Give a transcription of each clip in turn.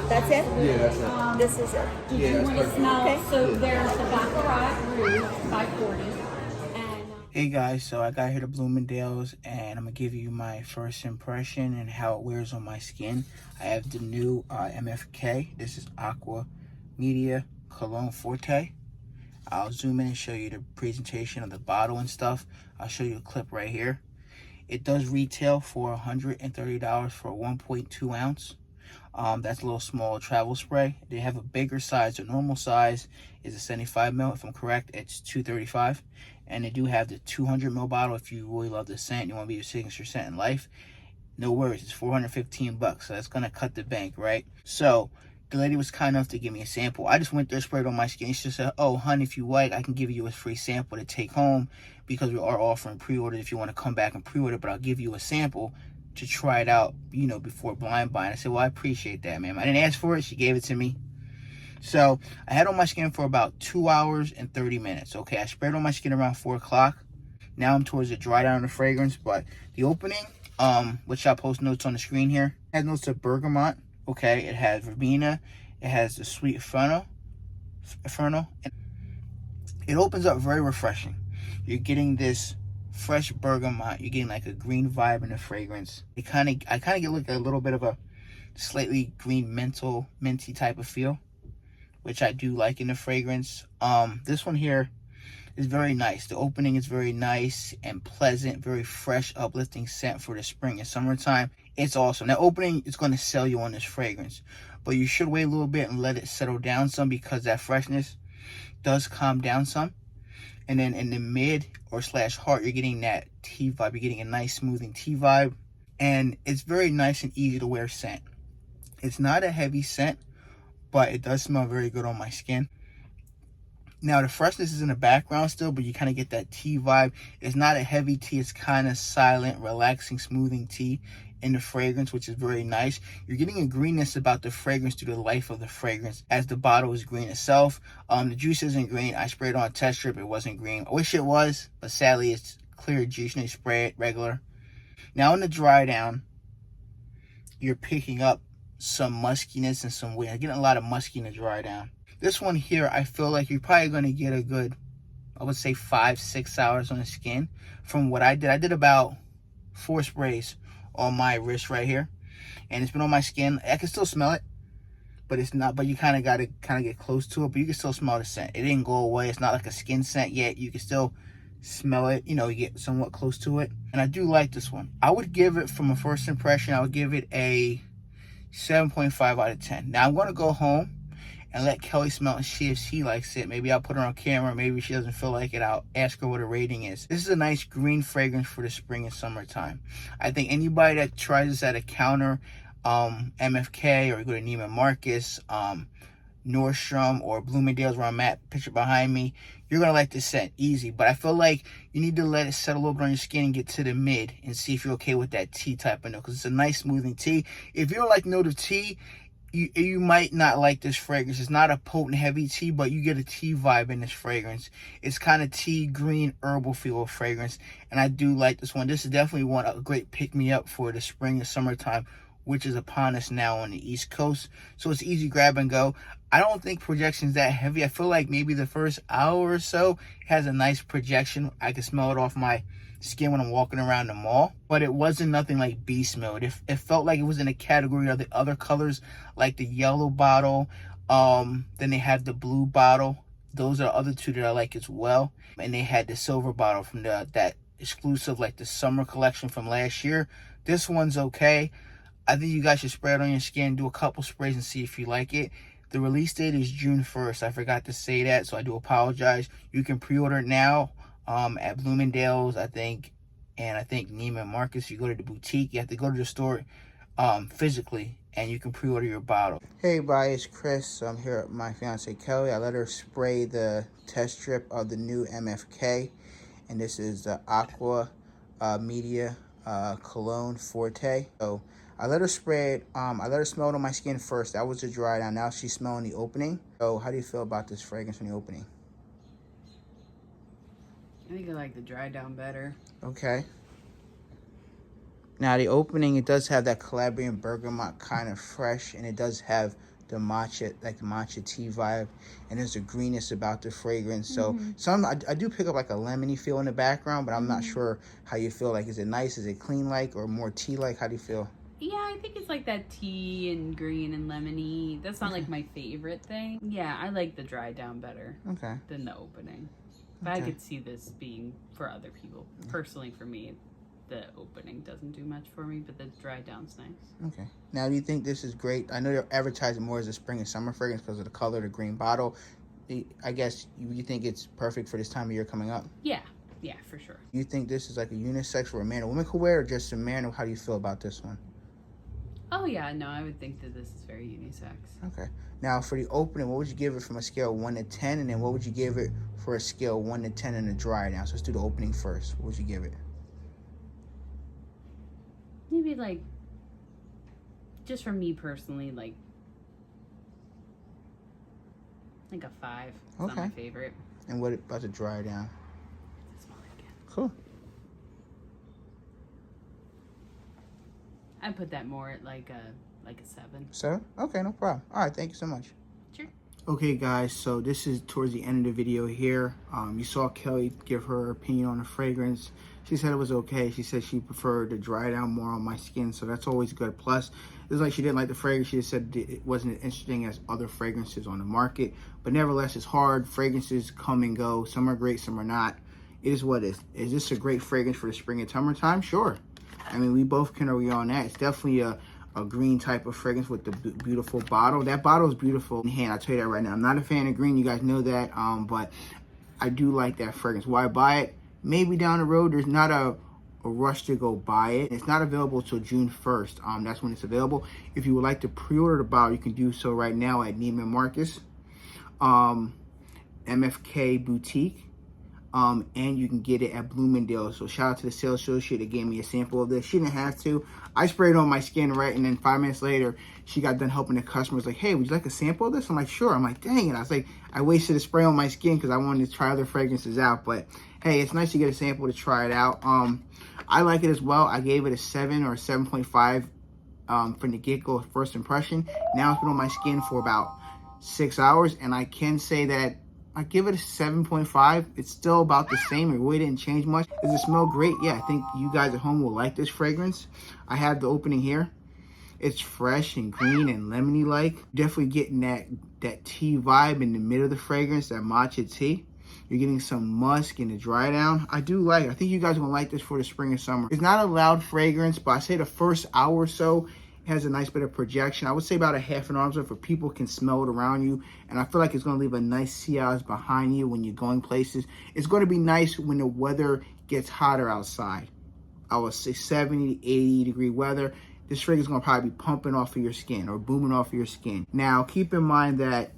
That's it? Yeah, that's it. This is it. Did Yeah, you that's want to perfect. smell? Okay. So there's the Baccarat Rouge 540. And Hey guys, so I got here to Bloomingdale's and I'm gonna give you my first impression and how it wears on my skin. I have the new MFK. This is Aqua Media Cologne Forte. I'll zoom in and show you the presentation of the bottle and stuff. I'll show you a clip right here. It does retail for $130 for a 1.2 ounce. That's a little small travel spray. They have a bigger size. The normal size is a 75 ml. If I'm correct, it's $235. And they do have the 200 ml bottle if you really love the scent. You want to be your signature scent in life. No worries, it's 415 bucks. So that's gonna cut the bank, right? So the lady was kind enough to give me a sample. I just went there, sprayed on my skin. She said, "Oh, honey, if you like, I can give you a free sample to take home because we are offering pre-orders if you want to come back and pre-order. But I'll give you a sample to try it out, you know, before blind buying." I said, "Well, I appreciate that, ma'am. I didn't ask for it. She gave it to me." So I had on my skin for about 2 hours and 30 minutes. Okay, I sprayed on my skin around 4 o'clock. Now I'm towards the dry down of the fragrance, but the opening, which I'll post notes on the screen here, has notes of bergamot. Okay, it has verbena, it has the sweet fennel, and it opens up very refreshing. You're getting this fresh bergamot. You're getting like a green vibe in the fragrance. I kind of get like a little bit of a slightly green minty type of feel, which I do like in the fragrance. This one here is very nice. The opening is very nice and pleasant, very fresh, uplifting scent for the spring and summertime. It's awesome. That opening is going to sell you on this fragrance, but you should wait a little bit and let it settle down some because that freshness does calm down some. And then in the mid or slash heart, you're getting that tea vibe. You're getting a nice smoothing tea vibe, and it's very nice and easy to wear scent. It's not a heavy scent, but it does smell very good on my skin. Now the freshness is in the background still, but you kind of get that tea vibe. It's not a heavy tea. It's kind of silent, relaxing, smoothing tea in the fragrance, which is very nice. You're getting a greenness about the fragrance through the life of the fragrance, as the bottle is green itself. The juice isn't green. I sprayed on a test strip. It wasn't green. I wish it was, but sadly it's clear juice. And you spray it regular. Now in the dry down, you're picking up some muskiness and some weight. I'm getting a lot of musky in the dry down. This one here, I feel like you're probably going to get a good, I would say 5-6 hours on the skin. From what I did about 4 sprays on my wrist right here, and it's been on my skin. I can still smell it, but it's not. But you kind of got to get close to it. But you can still smell the scent. It didn't go away. It's not like a skin scent yet. You can still smell it. You know, you get somewhat close to it. And I do like this one. I would give it, from a first impression, I would give it a 7.5 out of 10. Now I'm going to go home and let Kelly smell and see if she likes it. Maybe I'll put her on camera. Maybe she doesn't feel like it. I'll ask her what her rating is. This is a nice green fragrance for the spring and summertime. I think anybody that tries this at a counter, MFK, or you go to Neiman Marcus, Nordstrom, or Bloomingdale's where I'm at, picture behind me, you're going to like this scent, easy. But I feel like you need to let it settle a little bit on your skin and get to the mid and see if you're okay with that tea type of note, because it's a nice smoothing tea. If you don't like note of tea, you might not like this fragrance. It's not a potent heavy tea, but you get a tea vibe in this fragrance. It's kind of tea, green, herbal feel of fragrance, and I do like this one. This is definitely a great pick-me-up for the spring and summertime, which is upon us now on the East Coast. So it's easy grab and go. I don't think projection's that heavy. I feel like maybe the first hour or so has a nice projection. I can smell it off my skin when I'm walking around the mall, but it wasn't nothing like beast mode. It felt like it was in a category of the other colors, like the yellow bottle. Then they have the blue bottle. Those are the other two that I like as well. And they had the silver bottle from that exclusive, like the summer collection from last year. This one's okay. I think you guys should spray it on your skin, do a couple sprays and see if you like it. The release date is June 1st. I forgot to say that, so I do apologize. You can pre-order it now at Bloomingdale's, I think Neiman Marcus. You go to the boutique, you have to go to the store physically, and you can pre-order your bottle. Hey everybody, it's Chris. I'm here with my fiance Kelly. I let her spray the test strip of the new MFK, and this is the Aqua Media Cologne Forte. So I let her spray it. I let her smell it on my skin first. That was the dry down. Now she's smelling the opening. So how do you feel about this fragrance from the opening? I think I like the dry down better. Okay. Now the opening, it does have that Calabrian bergamot kind of fresh, and it does have the matcha, like the matcha tea vibe, and there's a greenness about the fragrance. So some I do pick up like a lemony feel in the background, but I'm not sure how you feel. Like, is it nice? Is it clean like, or more tea like? How do you feel? Yeah, I think it's like that tea and green and lemony. That's not like my favorite thing. Yeah, I like the dry down better than the opening. But I could see this being for other people. Personally, for me, the opening doesn't do much for me, but the dry down's nice. Okay. Now, do you think this is great? I know they're advertising more as a spring and summer fragrance because of the color, the green bottle. I guess you think it's perfect for this time of year coming up? Yeah, for sure. You think this is like a unisex where a man or woman could wear, or just a man? Or how do you feel about this one? Oh yeah, no, I would think that this is very unisex. Okay. Now, for the opening, what would you give it from a scale of 1 to 10? And then what would you give it for a scale of 1 to 10 in the dry down? So let's do the opening first. What would you give it? Maybe like, just for me personally, like a 5. It's not my favorite. And what about the dry down? This one again. Cool. I put that more at like a 7. 7? Okay, no problem. All right, thank you so much. Sure. Okay, guys, so this is towards the end of the video here. You saw Kelly give her opinion on the fragrance. She said it was okay. She said she preferred to dry down more on my skin, so that's always good. Plus, it's like she didn't like the fragrance. She just said it wasn't as interesting as other fragrances on the market. But nevertheless, it's hard. Fragrances come and go. Some are great, some are not. It is what it is. Is this a great fragrance for the spring and summertime? Sure. I mean, we both can agree on that. It's definitely a green type of fragrance with the beautiful bottle. That bottle is beautiful in hand. I'll tell you that right now. I'm not a fan of green. You guys know that. But I do like that fragrance. Why buy it? Maybe down the road. There's not a rush to go buy it. It's not available till June 1st. That's when it's available. If you would like to pre-order the bottle, you can do so right now at Neiman Marcus, MFK Boutique. And you can get it at Bloomingdale's. So shout out to the sales associate that gave me a sample of this. She didn't have to. I sprayed it on my skin, right? And then 5 minutes later, she got done helping the customers. Like, hey, would you like a sample of this? I'm like, sure. I'm like, dang it. I was like, I wasted a spray on my skin because I wanted to try other fragrances out. But hey, it's nice to get a sample to try it out. I like it as well. I gave it a 7 or 7.5 from the get-go, first impression. Now it's been on my skin for about 6 hours, and I can say that I give it a 7.5. It's still about the same. It really didn't change much. Does it smell great? Yeah, I think you guys at home will like this fragrance. I have the opening here. It's fresh and green and lemony-like. Definitely getting that tea vibe in the middle of the fragrance, that matcha tea. You're getting some musk in the dry down. I do like it. I think you guys will like this for the spring and summer. It's not a loud fragrance, but I say the first hour or so, has a nice bit of projection. I would say about a half an arm's worth where people can smell it around you. And I feel like it's going to leave a nice sillage behind you when you're going places. It's going to be nice when the weather gets hotter outside. I would say 70 to 80 degree weather. This fragrance is going to probably be pumping off of your skin or booming off of your skin. Now, keep in mind that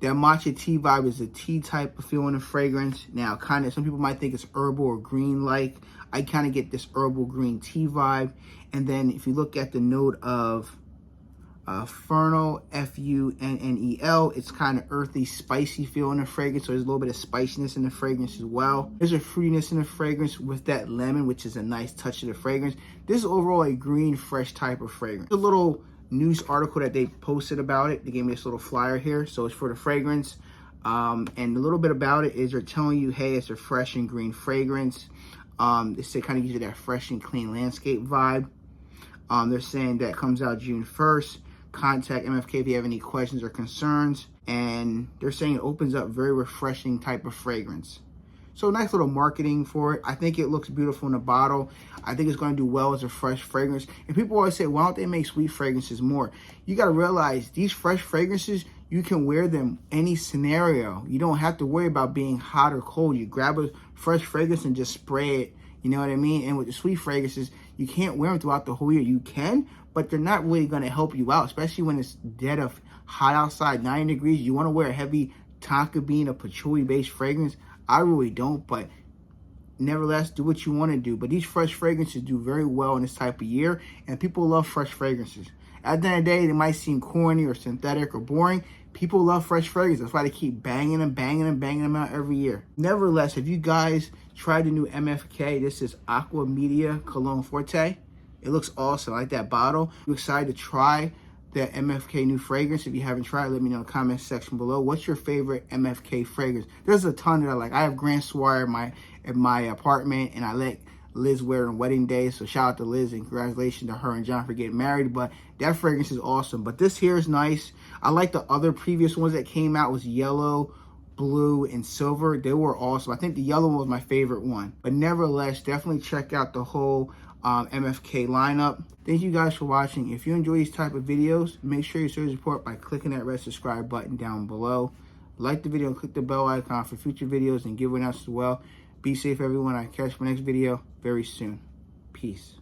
matcha tea vibe is a tea type of feeling of fragrance. Now, kind of, some people might think it's herbal or green-like. I kind of get this herbal green tea vibe. And then if you look at the note of Fernel, F-U-N-N-E-L, it's kind of earthy, spicy feel in the fragrance. So there's a little bit of spiciness in the fragrance as well. There's a fruitiness in the fragrance with that lemon, which is a nice touch of the fragrance. This is overall a green, fresh type of fragrance. A little news article that they posted about it. They gave me this little flyer here. So it's for the fragrance. And a little bit about it is they're telling you, hey, it's a fresh and green fragrance. This kind of gives you that fresh and clean landscape vibe. They're saying that comes out June 1st. Contact MFK if you have any questions or concerns. And they're saying it opens up very refreshing type of fragrance. So nice little marketing for it. I think it looks beautiful in the bottle. I think it's going to do well as a fresh fragrance. And people always say, why don't they make sweet fragrances more? You got to realize these fresh fragrances, you can wear them any scenario. You don't have to worry about being hot or cold. You grab a fresh fragrance and just spray it. You know what I mean? And with the sweet fragrances, you can't wear them throughout the whole year. You can, but they're not really going to help you out, especially when it's dead of hot outside, 90 degrees. You want to wear a heavy tonka bean or patchouli-based fragrance. I really don't, but nevertheless, do what you want to do. But these fresh fragrances do very well in this type of year, and people love fresh fragrances. At the end of the day, they might seem corny or synthetic or boring. People love fresh fragrances. That's why they keep banging them out every year. Nevertheless, if you guys tried the new MFK, this is Aqua Media Cologne Forte. It looks awesome. I like that bottle. I'm excited to try the MFK new fragrance. If you haven't tried it, let me know in the comment section below. What's your favorite MFK fragrance? There's a ton that I like. I have Grand Soir in my apartment, and I let Liz wear it on wedding day. So shout out to Liz and congratulations to her and John for getting married. But that fragrance is awesome. But this here is nice. I like the other previous ones that came out was yellow, blue, and silver. They were awesome. I think the yellow one was my favorite one. But nevertheless, definitely check out the whole MFK lineup. Thank you guys for watching. If you enjoy these type of videos, make sure you show your support by clicking that red subscribe button down below. Like the video and click the bell icon for future videos and give one else as well. Be safe, everyone. I'll catch my next video very soon. Peace.